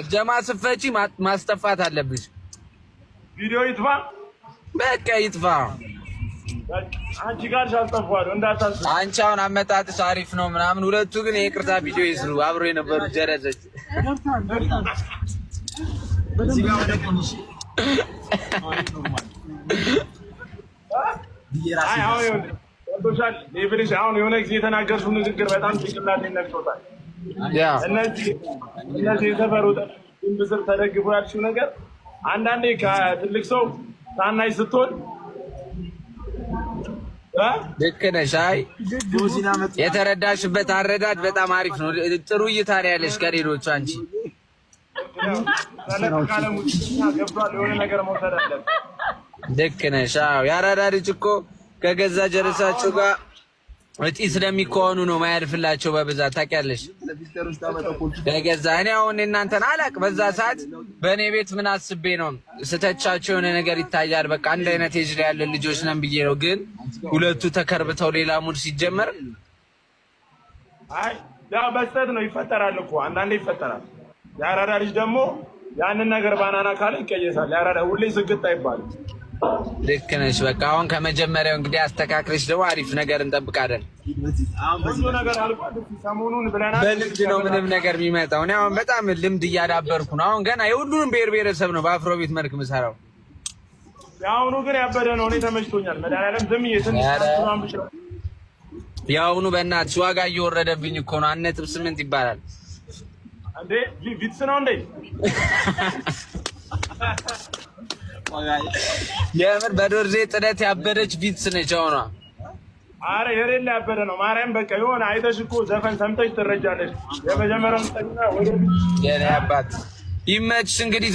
ጀማ ስፈጪ ማስጠፋት አለብሽ። ቪዲዮ ይጥፋ፣ በቃ ይጥፋ። አንቺ ጋር ሻልጠፋው እንዳታስብ። አንቺ አሁን አመጣጥሽ አሪፍ ነው ምናምን፣ ሁለቱ ግን የይቅርታ ቪዲዮ ይስሩ። አብሮ የነበሩ ጀረዘች አሁን የሆነ ጊዜ የተናገርሽው ንግግር በጣም ጭንቅላቴን ነክቶታል። እነዚህ የሰፈሩ ብስር ተደግፎ ያልሽው ነገር አንዳንዴ ከትልቅ ሰው ታናሽ ስትሆን ልክ ነሽ። አይ የተረዳሽበት አረዳድ በጣም አሪፍ ነው። ጥሩ እይታ ነው ያለሽ ከሌሎቹ። አንቺ ልክ ነሽ። አዎ ያራዳ ልጅ እኮ ከገዛ ጀረሳቸው ጋር እጢ ስለሚኮኑ ነው ማያልፍላቸው በብዛት ታውቂያለሽ። ከገዛ እኔ አሁን እናንተን አላቅ በዛ ሰዓት በእኔ ቤት ምን አስቤ ነው ስተቻቸው የሆነ ነገር ይታያል። በቃ አንድ አይነት ኤጅ ላይ ያለን ልጆች ነን ብዬ ነው። ግን ሁለቱ ተከርብተው ሌላ ሙድ ሲጀመር አይ ያው በስተት ነው ይፈጠራል እኮ አንዳንዴ ይፈጠራል። ያራዳ ልጅ ደግሞ ያንን ነገር ባናና ካለ ይቀየሳል። ያራዳ ሁሌ ዝግት አይባልም። ልክ ነሽ። በቃ አሁን ከመጀመሪያው እንግዲህ አስተካክለሽ ደግሞ አሪፍ ነገር እንጠብቃለን። ብዙ ነገር አልቋል። ሰሞኑን ብለናል። በልምድ ነው ምንም ነገር የሚመጣው። እኔ አሁን በጣም ልምድ እያዳበርኩ ነው። አሁን ገና የሁሉንም ብሔር ብሔረሰብ ነው በአፍሮቤት መልክ የምሰራው። የአሁኑ ግን ያበደ ነው። እኔ ተመችቶኛል። መድኃኒዓለም ዝም የአሁኑ በእናትሽ ዋጋ እየወረደብኝ እኮ ነው። 1.8 ይባላል እንዴ! ቪትስ ነው እንዴ? የምር በዶርዜ ጥለት ያበደች ቪትስ ነች ሆኗ። አረ የሌለ ያበደ ነው። ማርያም በቃ የሆነ አይተሽ እኮ ዘፈን ሰምተሽ ትረጃለሽ። የመጀመሪያውን ጠቅና ወደ የኔ አባት ይመችሽ እንግዲህ